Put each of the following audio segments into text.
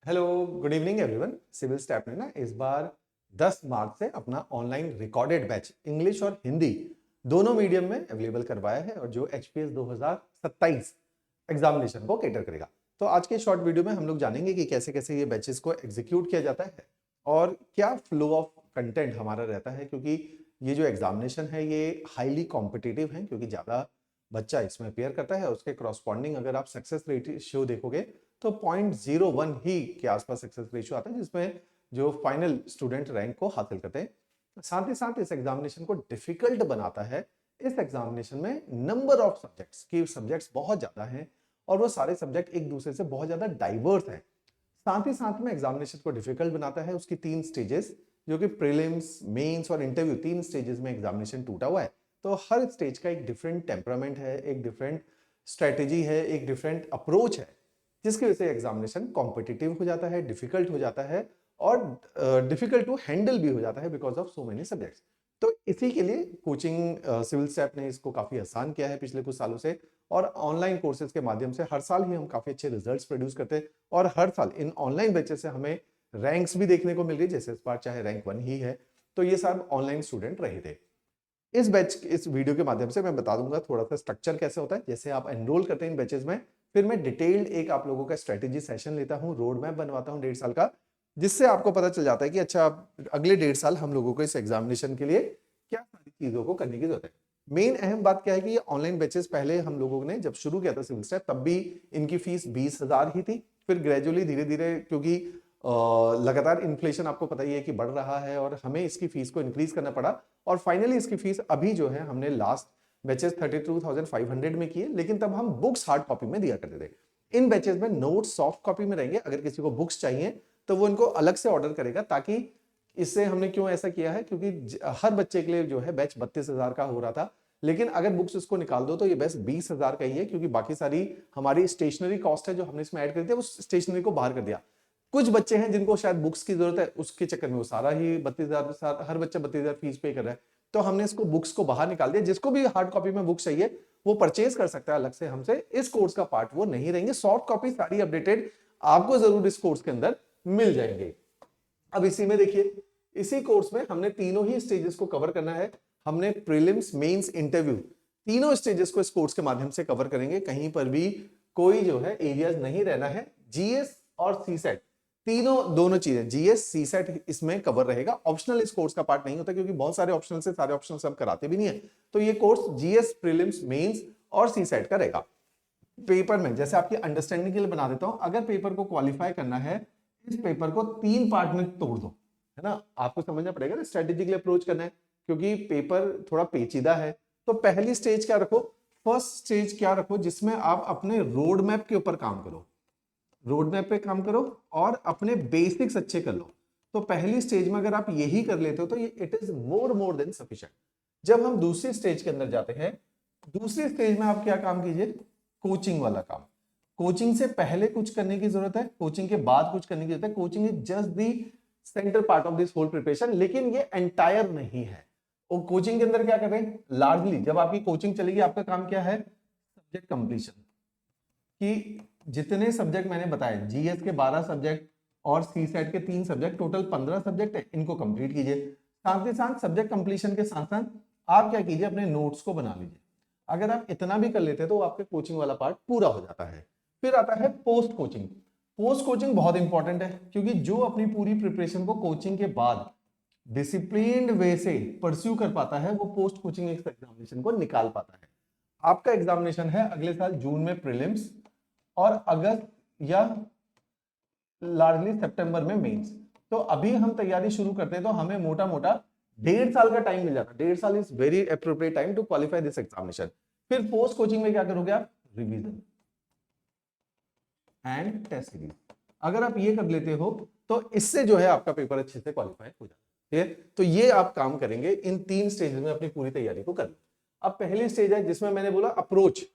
Hello, good evening everyone. Civil staff ने ना इस बार 10 मार्च से अपना ऑनलाइन रिकॉर्डेड बैच इंग्लिश और हिंदी दोनों मीडियम में अवेलेबल करवाया है और जो एचपीएस 2027 एग्जामिनेशन को कैटर करेगा। तो आज के शॉर्ट वीडियो में हम लोग जानेंगे कि कैसे कैसे ये बैचेस को एग्जीक्यूट किया जाता है और क्या फ्लो ऑफ कंटेंट हमारा रहता है, क्योंकि ये जो एग्जामिनेशन है ये हाईली कॉम्पिटिटिव है, क्योंकि ज़्यादा बच्चा इसमें अपेयर करता है। उसके करस्पॉन्डिंग अगर आप सक्सेस रेशियो देखोगे तो 0.01 ही के आसपास सक्सेस रेशियो आता है, जिसमें जो फाइनल स्टूडेंट रैंक को हासिल करते हैं। साथ ही साथ इस एग्जामिनेशन को डिफिकल्ट बनाता है, इस एग्जामिनेशन में नंबर ऑफ सब्जेक्ट्स की सब्जेक्ट्स बहुत ज्यादा हैं और वो सारे सब्जेक्ट एक दूसरे से बहुत ज्यादा डाइवर्स हैं। साथ ही साथ में एग्जामिनेशन को डिफिकल्ट बनाता है उसकी 3 स्टेजेस, जो कि प्रीलिम्स, मेंस और इंटरव्यू, 3 स्टेजेस में एग्जामिनेशन टूटा हुआ है। तो हर स्टेज का एक डिफरेंट टेम्परामेंट है, एक डिफरेंट स्ट्रेटेजी है, एक डिफरेंट अप्रोच है, जिसकी वजह से एग्जामिनेशन कॉम्पिटिटिव हो जाता है, डिफिकल्ट हो जाता है और डिफिकल्ट टू हैंडल भी हो जाता है because of so many subjects. तो इसी के लिए कोचिंग सिविल स्टैफ ने इसको काफी आसान किया है पिछले कुछ सालों से, और ऑनलाइन कोर्सेज के माध्यम से हर साल ही हम काफी अच्छे रिजल्ट्स प्रोड्यूस करते हैं और हर साल इन ऑनलाइन बैचेस से हमें रैंक्स भी देखने को मिल रही है। जैसे इस बार चाहे रैंक 1 ही है, तो ये सब ऑनलाइन स्टूडेंट रहे थे। इस वीडियो के माध्यम से मैं बता दूंगा थोड़ा सा स्ट्रक्चर कैसे होता है। जैसे आप एनरोल करते हैं इन बैचेस में, फिर मैं डिटेल्ड एक आप लोगों का स्ट्रेटेजी सेशन लेता हूं, रोड मैप बनवाता हूं 1.5 साल का, जिससे आपको पता चल जाता है कि अच्छा अगले 1.5 साल हम लोगों को इस एग्जामिनेशन के लिए क्या सारी चीजों को करने की जरूरत है। मेन अहम बात क्या है कि ये ऑनलाइन बैचेस पहले हम लोगों ने जब शुरू किया था सिविल स्टैफ, तब भी इनकी फीस 20,000 ही थी। फिर ग्रेजुअली धीरे धीरे, क्योंकि लगातार इन्फ्लेशन आपको पता ही है कि बढ़ रहा है और हमें इसकी फीस को इंक्रीज करना पड़ा, और फाइनली इसकी फीस अभी जो है हमने लास्ट बैचेस 32,500 में किए। लेकिन तब हम बुक्स हार्ड कॉपी में दिया करते थे। इन बैचेस में नोट्स सॉफ्ट कॉपी में रहेंगे। अगर किसी को बुक्स चाहिए तो वो इनको अलग से ऑर्डर करेगा, ताकि इससे हमने क्यों ऐसा किया है, क्योंकि हर बच्चे के लिए जो है बैच 32,000 का हो रहा था, लेकिन अगर बुक्स इसको निकाल दो तो ये बैच 20,000 का ही है, क्योंकि बाकी सारी हमारी स्टेशनरी कॉस्ट है जो हमने इसमें ऐड कर दिया, उस स्टेशनरी को बाहर कर दिया। कुछ बच्चे हैं जिनको शायद बुक्स की जरूरत है, उसके चक्कर में वो सारा ही 32,000, हर बच्चा 32,000 फीस पे कर रहा है, तो हमने इसको बुक्स को बाहर निकाल दिया। जिसको भी हार्ड कॉपी में बुक चाहिए वो परचेज कर सकता है अलग से हमसे। इस कोर्स का पार्ट वो नहीं रहेंगे। सॉफ्ट कॉपी सारी अपडेटेड आपको जरूर इस कोर्स के अंदर मिल जाएंगे। अब इसी में देखिए, इसी कोर्स में हमने तीनों ही स्टेजेस को कवर करना है। हमने प्रीलिम्स, मेंस, इंटरव्यू, तीनों स्टेजेस को इस कोर्स के माध्यम से कवर करेंगे। कहीं पर भी कोई जो है एरियाज नहीं रहना है। जीएस और सीसेट तीनों, दोनों चीजें, जीएस सीसेट इसमें कवर रहेगा। ऑप्शनल इस कोर्स का पार्ट नहीं होता, क्योंकि बहुत सारे ऑप्शनल से सारे ऑप्शनल सब कराते भी नहीं है। तो ये कोर्स जीएस, प्रीलिम्स, मेंस और सीसेट का रहेगा। पेपर में जैसे आपकी अंडरस्टैंडिंग के लिए बना देता हूं, अगर पेपर को क्वालिफाई करना है, इस पेपर को 3 पार्ट में तोड़ दो, है ना। आपको समझना पड़ेगा ना, स्ट्रेटेजिकली अप्रोच करना है, क्योंकि पेपर थोड़ा पेचीदा है। तो पहली स्टेज क्या रखो, फर्स्ट स्टेज क्या रखो, जिसमें आप अपने रोड मैप के ऊपर काम करो, रोड मैप पे काम करो और अपने बेसिक्स अच्छे कर लो। तो पहली स्टेज में अगर आप यही कर लेते हो तो ये it is more than sufficient. जब हम दूसरी स्टेज के अंदर जाते हैं, दूसरी स्टेज में आप क्या काम कीजिए, कोचिंग वाला काम। कोचिंग से पहले कुछ करने की जरूरत है, कोचिंग के बाद कुछ करने की जरूरत है। Coaching is just the centre part of this whole preparation, लेकिन ये एंटायर नहीं है। और कोचिंग के अंदर क्या कर रहे हैं, लार्जली जब आपकी कोचिंग चलेगी, आपका काम क्या है, सब्जेक्ट कंप्लीशन। कि जितने सब्जेक्ट मैंने बताए, जीएस के 12 सब्जेक्ट और सी सेट के 3 सब्जेक्ट, टोटल 15 सब्जेक्ट है, इनको कंप्लीट कीजिए। साथ ही साथ सब्जेक्ट कंप्लीशन के साथ साथ आप क्या कीजिए, अपने नोट्स को बना लीजिए। अगर आप इतना भी कर लेते हैं तो आपके कोचिंग वाला पार्ट पूरा हो जाता है। फिर आता है पोस्ट कोचिंग। पोस्ट कोचिंग बहुत इंपॉर्टेंट है, क्योंकि जो अपनी पूरी प्रिपरेशन को कोचिंग के बाद डिसिप्लिन्ड वे से परस्यू कर पाता है, वो पोस्ट कोचिंग एग्जामिनेशन को निकाल पाता है। आपका एग्जामिनेशन है अगले साल जून में प्रीलिम्स, और अगस्त या लार्जली सितंबर में मेंस। तो अभी हम तैयारी शुरू करते हैं तो हमें मोटा मोटा 1.5 साल का टाइम मिल जाता है। 1.5 साल is very appropriate time to qualify this examination. फिर पोस्ट कोचिंग में क्या करोगे आप, रिवीजन एंड टेस्ट सीरीज। अगर आप ये कर लेते हो तो इससे जो है आपका पेपर अच्छे से क्वालिफाई हो जाता है। तो ये आप काम करेंगे, इन 3 स्टेजेस में अपनी पूरी तैयारी को कर। अब पहली स्टेज है जिसमें मैंने बोला अप्रोच।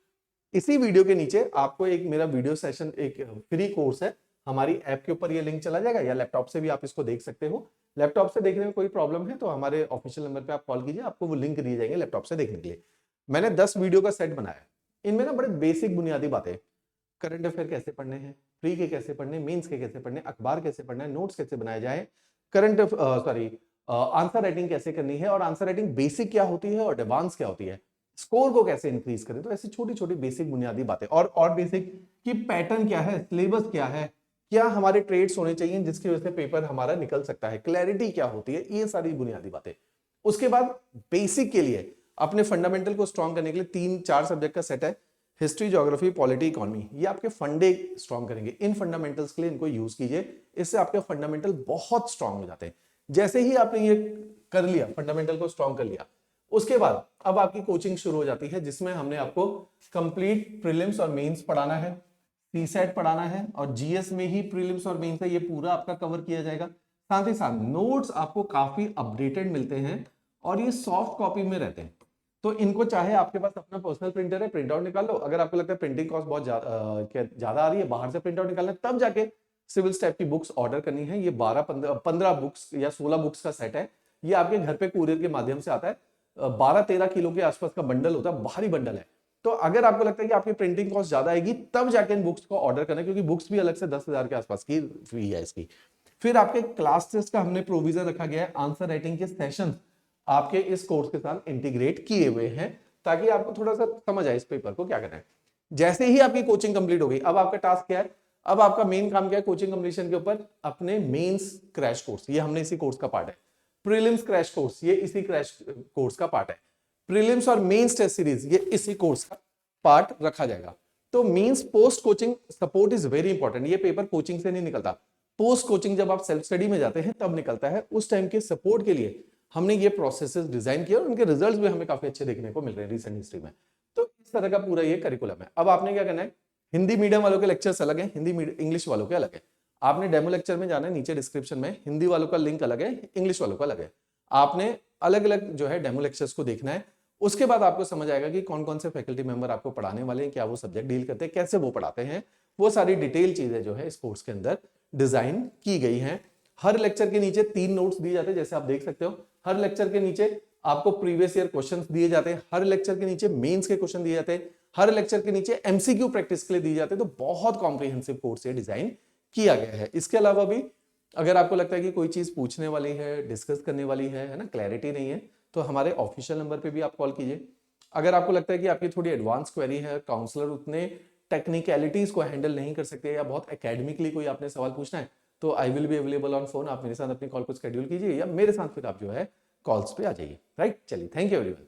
इसी वीडियो के नीचे आपको एक मेरा वीडियो सेशन, एक फ्री कोर्स है हमारी ऐप के ऊपर, ये लिंक चला जाएगा, या लैपटॉप से भी आप इसको देख सकते हो। लैपटॉप से देखने में कोई प्रॉब्लम है तो हमारे ऑफिशियल नंबर पे आप कॉल कीजिए, आपको वो लिंक दिए जाएंगे लैपटॉप से देखने के लिए। मैंने 10 वीडियो का सेट बनाया है। इनमें ना बड़े बेसिक बुनियादी बातें, करंट अफेयर कैसे पढ़ने हैं, प्री के कैसे पढ़ने, मेंस के कैसे पढ़ने, अखबार कैसे पढ़ना है, नोट्स कैसे बनाए जाए, करंट सॉरी आंसर राइटिंग कैसे करनी है, और आंसर राइटिंग बेसिक क्या होती है और एडवांस क्या होती है, स्कोर को कैसे इंक्रीज करें। तो ऐसी छोटी छोटी बेसिक बुनियादी बातें, और बेसिक कि पैटर्न क्या है, सिलेबस क्या है, क्या हमारे ट्रेड्स होने चाहिए जिसकी वजह से पेपर हमारा निकल सकता है, क्लैरिटी क्या होती है, ये सारी बुनियादी बातें। उसके बाद बेसिक के लिए अपने फंडामेंटल को स्ट्रॉन्ग करने के लिए 3-4 सब्जेक्ट का सेट है, हिस्ट्री, ज्योग्राफी, पॉलिटी, इकोनॉमी। ये आपके फंडे स्ट्रॉन्ग करेंगे। इन फंडामेंटल्स के लिए इनको यूज कीजिए, इससे आपके फंडामेंटल बहुत स्ट्रॉन्ग हो जाते हैं। जैसे ही आपने ये कर लिया, फंडामेंटल को स्ट्रॉन्ग कर लिया, उसके बाद अब आपकी कोचिंग शुरू हो जाती है, जिसमें हमने आपको कंप्लीट प्रीलिम्स और मेंस पढ़ाना है, सीसेट पढ़ाना है, और जीएस में ही प्रीलिम्स और मेंस है, ये पूरा आपका कवर किया जाएगा। साथ ही साथ नोट्स आपको काफी अपडेटेड मिलते हैं और ये सॉफ्ट कॉपी में रहते हैं। तो इनको चाहे आपके पास अपना पर्सनल प्रिंटर है, प्रिंट आउट निकाल लो। अगर आपको लगता है प्रिंटिंग कॉस्ट बहुत ज्यादा आ रही है, बाहर से प्रिंट आउट निकालना, तब जाके सिविल स्टेप की बुक्स ऑर्डर करनी है। ये 15 बुक्स या 16 बुक्स का सेट है। ये आपके घर पे कुरियर के माध्यम से आता है। 12-13 किलो के आसपास का बंडल होता है, भारी बंडल है। तो अगर आपको लगता है कि आपकी प्रिंटिंग कॉस्ट ज्यादा आएगी, तब जाके इन बुक्स को ऑर्डर करना, क्योंकि बुक्स भी अलग से 10,000 के आसपास की फी है इसकी। फिर आपके क्लास टेस्ट का हमने प्रोविजन रखा गया है, आंसर राइटिंग के सेशन आपके इस कोर्स के साथ इंटीग्रेट किए हुए हैं, ताकि आपको थोड़ा सा समझ आए इस पेपर को क्या करना है। जैसे ही आपकी कोचिंग कंप्लीट हो गई, अब आपका टास्क क्या है, अब आपका मेन काम क्या है कोचिंग कंप्लीशन के ऊपर, अपने मेंस क्रैश कोर्स, ये हमने इसी कोर्स का पार्ट है। प्रीलिम्स क्रैश कोर्स, ये इसी क्रैश कोर्स का पार्ट है। प्रीलिम्स और मेंस टेस्ट सीरीज, ये इसी कोर्स का पार्ट रखा जाएगा। तो means post coaching support is very important. ये पेपर कोचिंग से नहीं निकलता, पोस्ट कोचिंग जब आप सेल्फ स्टडी में जाते हैं तब निकलता है। उस टाइम के सपोर्ट के लिए हमने ये प्रोसेसेस डिजाइन किया और उनके रिजल्ट्स भी हमें काफी अच्छे देखने को मिल रहे हैं रिसेंट हिस्ट्री में। तो इस तरह का पूरा ये करिकुलम है। अब आपने क्या करना है, हिंदी मीडियम वालों के लेक्चर्स अलग है, इंग्लिश वालों के अलग है। आपने डेमो लेक्चर में जाना है, नीचे डिस्क्रिप्शन में हिंदी वालों का लिंक अलग है, इंग्लिश वालों का अलग है। आपने अलग अलग जो है डेमो लेक्चर्स को देखना है। उसके बाद आपको समझ आएगा कि कौन कौन से फैकल्टी मेंबर आपको पढ़ाने वाले हैं, क्या वो सब्जेक्ट डील करते हैं, कैसे वो पढ़ाते हैं। वो सारी डिटेल चीजें जो है इस कोर्स के अंदर डिजाइन की गई हैं। हर लेक्चर के नीचे 3 नोट्स दिए जाते हैं, जैसे आप देख सकते हो। हर लेक्चर के नीचे आपको प्रीवियस ईयर क्वेश्चंस दिए जाते हैं, हर लेक्चर के नीचे मेंस के क्वेश्चन दिए जाते हैं, हर लेक्चर के नीचे एमसीक्यू प्रैक्टिस के लिए दिए जाते हैं। तो बहुत कॉम्प्रिहेंसिव कोर्स ये डिजाइन किया गया है। इसके अलावा भी अगर आपको लगता है कि कोई चीज पूछने वाली है, डिस्कस करने वाली है ना, क्लैरिटी नहीं है, तो हमारे ऑफिशियल नंबर पे भी आप कॉल कीजिए। अगर आपको लगता है कि आपकी थोड़ी एडवांस क्वेरी है, काउंसलर उतने टेक्निकलिटीज को हैंडल नहीं कर सकते, या बहुत एकेडमिकली कोई आपने सवाल पूछना है, तो I will be available on phone. आप मेरे साथ अपनी कॉल को शेड्यूल कीजिए, या मेरे साथ फिर आप जो है कॉल्स पे आ जाइए। राइट, चलिए, थैंक यू एवरीवन।